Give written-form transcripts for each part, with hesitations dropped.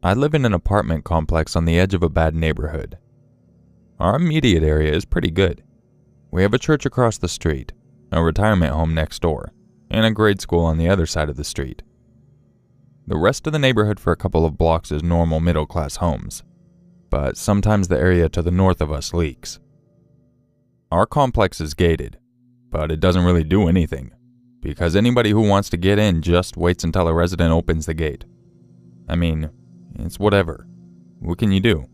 I live in an apartment complex on the edge of a bad neighborhood. Our immediate area is pretty good. We have a church across the street, a retirement home next door, and a grade school on the other side of the street. The rest of the neighborhood for a couple of blocks is normal middle-class homes, but sometimes the area to the north of us leaks. Our complex is gated, but it doesn't really do anything, because anybody who wants to get in just waits until a resident opens the gate. I mean, it's whatever. What can you do?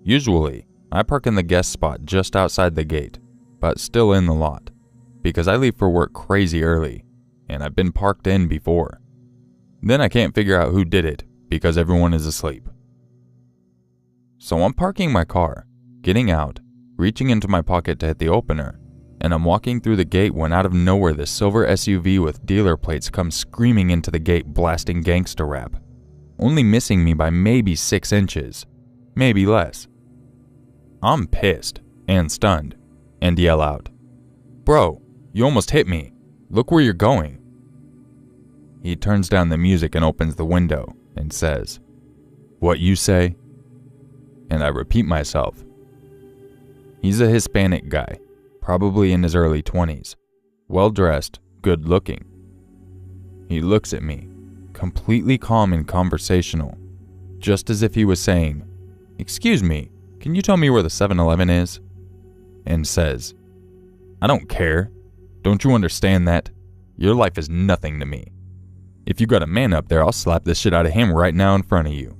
Usually, I park in the guest spot just outside the gate, but still in the lot, because I leave for work crazy early, and I've been parked in before. Then I can't figure out who did it, because everyone is asleep. So I'm parking my car, getting out, reaching into my pocket to hit the opener, and I'm walking through the gate when out of nowhere this silver SUV with dealer plates comes screaming into the gate blasting gangsta rap, only missing me by maybe 6 inches, maybe less. I'm pissed and stunned and yell out, "Bro, you almost hit me. Look where you're going." He turns down the music and opens the window and says, "What you say?" And I repeat myself. He's a Hispanic guy, probably in his early 20s, well-dressed, good-looking. He looks at me, completely calm and conversational, just as if he was saying, "Excuse me, can you tell me where the 7-Eleven is?" And says, "I don't care. Don't you understand that? Your life is nothing to me. If you got a man up there, I'll slap this shit out of him right now in front of you.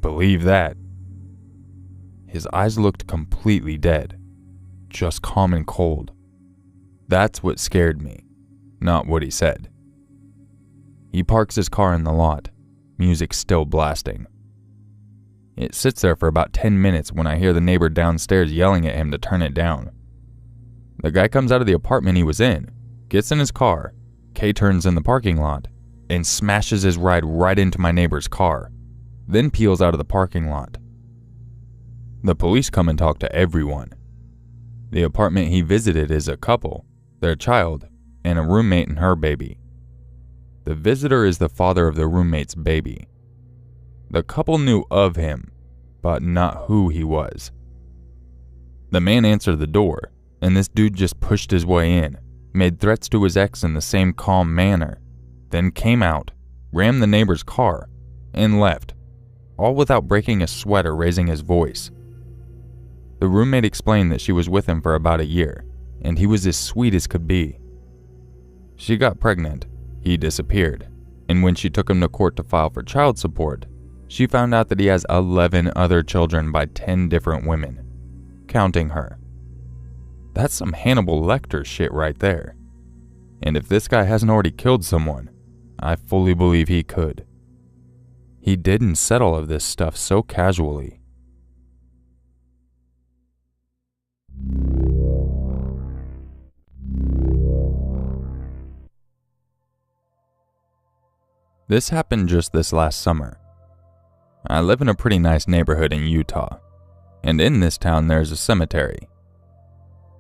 Believe that." His eyes looked completely dead, just calm and cold. That's what scared me, not what he said. He parks his car in the lot, music still blasting. It sits there for about 10 minutes when I hear the neighbor downstairs yelling at him to turn it down. The guy comes out of the apartment he was in, gets in his car, K-turns in the parking lot, and smashes his ride right into my neighbor's car, then peels out of the parking lot. The police come and talk to everyone. The apartment he visited is a couple, their child, and a roommate and her baby. The visitor is the father of the roommate's baby. The couple knew of him, but not who he was. The man answered the door, and this dude just pushed his way in, made threats to his ex in the same calm manner, then came out, rammed the neighbor's car, and left, all without breaking a sweat or raising his voice. The roommate explained that she was with him for about a year, and he was as sweet as could be. She got pregnant, he disappeared, and when she took him to court to file for child support, she found out that he has 11 other children by 10 different women, counting her. That's some Hannibal Lecter shit right there. And if this guy hasn't already killed someone, I fully believe he could. He didn't said all of this stuff so casually. This happened just this last summer. I live in a pretty nice neighborhood in Utah, and in this town there's a cemetery.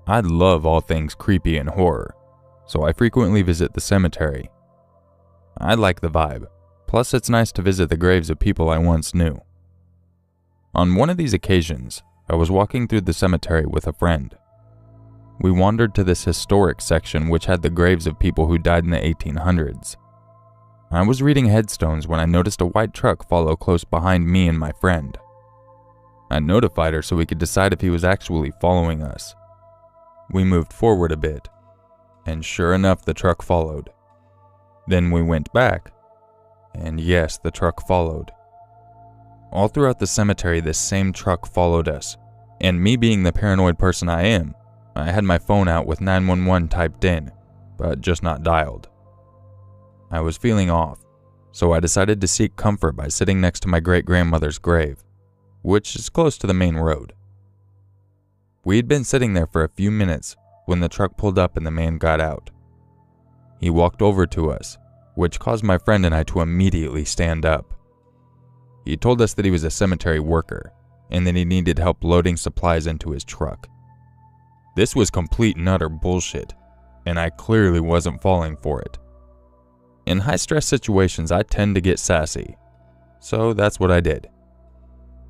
I love all things creepy and horror, so I frequently visit the cemetery. I like the vibe, plus it's nice to visit the graves of people I once knew. On one of these occasions, I was walking through the cemetery with a friend. We wandered to this historic section which had the graves of people who died in the 1800s. I was reading headstones when I noticed a white truck follow close behind me and my friend. I notified her so we could decide if he was actually following us. We moved forward a bit, and sure enough the truck followed. Then we went back, and yes, the truck followed. All throughout the cemetery this same truck followed us, and me being the paranoid person I am, I had my phone out with 911 typed in, but just not dialed. I was feeling off, so I decided to seek comfort by sitting next to my great-grandmother's grave, which is close to the main road. We had been sitting there for a few minutes when the truck pulled up and the man got out. He walked over to us, which caused my friend and I to immediately stand up. He told us that he was a cemetery worker and that he needed help loading supplies into his truck. This was complete and utter bullshit, and I clearly wasn't falling for it. In high-stress situations, I tend to get sassy, So that's what I did.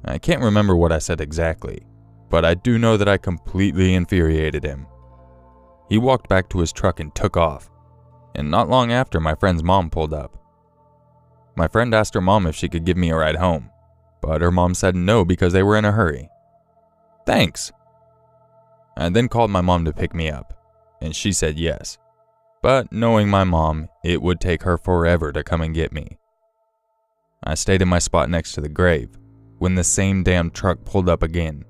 I can't remember what I said exactly, but I do know that I completely infuriated him. He walked back to his truck and took off, and not long after, my friend's mom pulled up. My friend asked her mom if she could give me a ride home, but her mom said no because they were in a hurry. Thanks. I then called my mom to pick me up, and she said yes. But knowing my mom, it would take her forever to come and get me. I stayed in my spot next to the grave when the same damn truck pulled up again.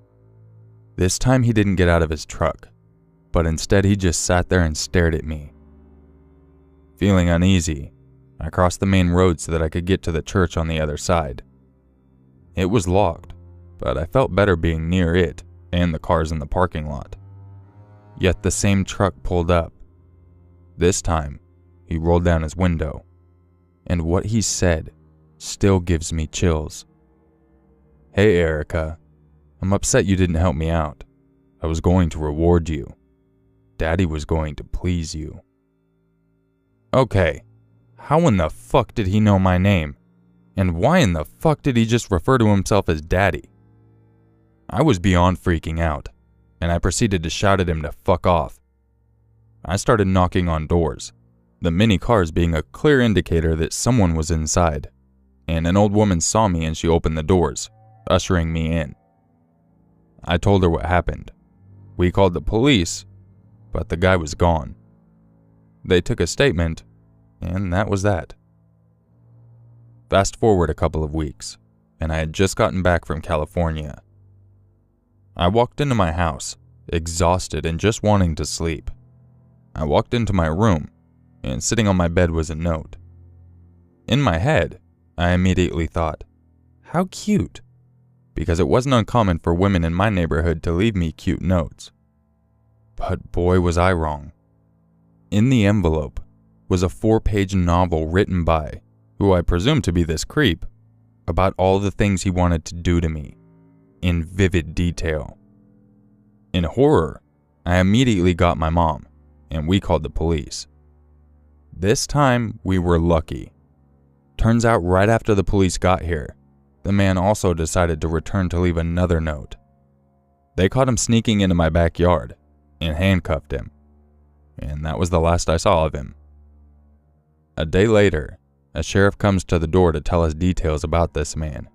This time he didn't get out of his truck, but instead he just sat there and stared at me. Feeling uneasy, I crossed the main road so that I could get to the church on the other side. It was locked, but I felt better being near it and the cars in the parking lot. Yet the same truck pulled up. This time, he rolled down his window, and what he said still gives me chills. "Hey Erica, I'm upset you didn't help me out. I was going to reward you. Daddy was going to please you." Okay, how in the fuck did he know my name? And why in the fuck did he just refer to himself as Daddy? I was beyond freaking out, and I proceeded to shout at him to fuck off. I started knocking on doors, the many cars being a clear indicator that someone was inside, and an old woman saw me and she opened the doors, ushering me in. I told her what happened. We called the police, but the guy was gone. They took a statement, and that was that. Fast forward a couple of weeks, and I had just gotten back from California. I walked into my house, exhausted and just wanting to sleep. I walked into my room, and sitting on my bed was a note. In my head, I immediately thought, how cute, because it wasn't uncommon for women in my neighborhood to leave me cute notes. But boy was I wrong. In the envelope was a 4-page novel written by, who I presume to be this creep, about all the things he wanted to do to me, in vivid detail. In horror, I immediately got my mom, and we called the police. This time, we were lucky. Turns out right after the police got here, the man also decided to return to leave another note. They caught him sneaking into my backyard and handcuffed him, and that was the last I saw of him. A day later, a sheriff comes to the door to tell us details about this man.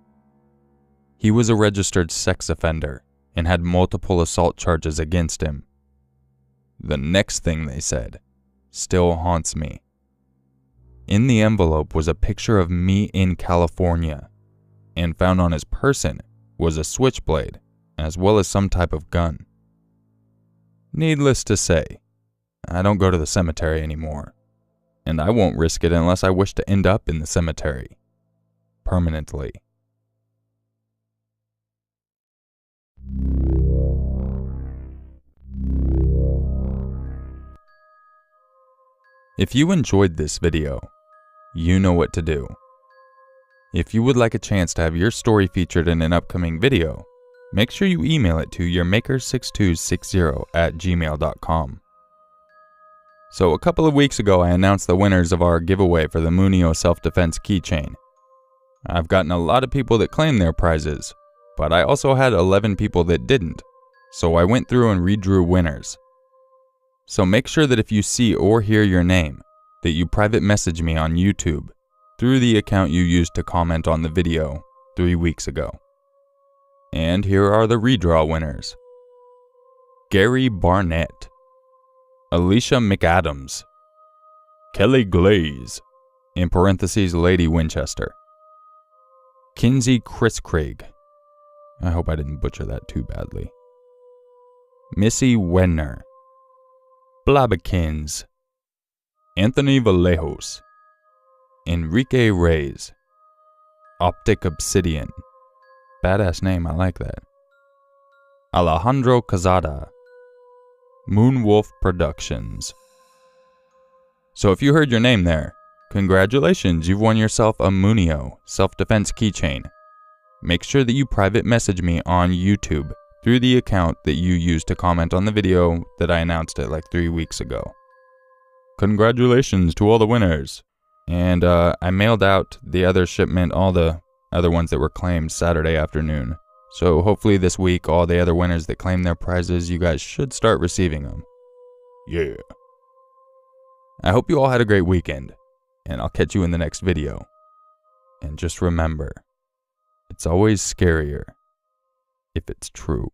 He was a registered sex offender and had multiple assault charges against him. The next thing they said still haunts me. In the envelope was a picture of me in California, and found on his person was a switchblade, as well as some type of gun. Needless to say, I don't go to the cemetery anymore, and I won't risk it unless I wish to end up in the cemetery. Permanently. If you enjoyed this video, you know what to do. If you would like a chance to have your story featured in an upcoming video, make sure you email it to yourmaker6260@gmail.com. So a couple of weeks ago I announced the winners of our giveaway for the Munio self-defense keychain. I've gotten a lot of people that claimed their prizes, but I also had 11 people that didn't, so I went through and redrew winners. So make sure that if you see or hear your name, that you private message me on YouTube through the account you used to comment on the video 3 weeks ago. And here are the redraw winners. Gary Barnett, Alicia McAdams, Kelly Glaze, in parentheses Lady Winchester, Kinsey Chris Craig, I hope I didn't butcher that too badly, Missy Wenner, Blabbikins, Anthony Vallejos, Enrique Reyes, Optic Obsidian, badass name, I like that, Alejandro Cazada, Moonwolf Productions. So if you heard your name there, congratulations, you've won yourself a Munio self-defense keychain. Make sure that you private message me on YouTube through the account that you used to comment on the video that I announced it like 3 weeks ago. Congratulations to all the winners. And I mailed out the other shipment, all the other ones that were claimed Saturday afternoon. So hopefully this week, all the other winners that claimed their prizes, you guys should start receiving them. Yeah. I hope you all had a great weekend, and I'll catch you in the next video. And just remember, it's always scarier if it's true.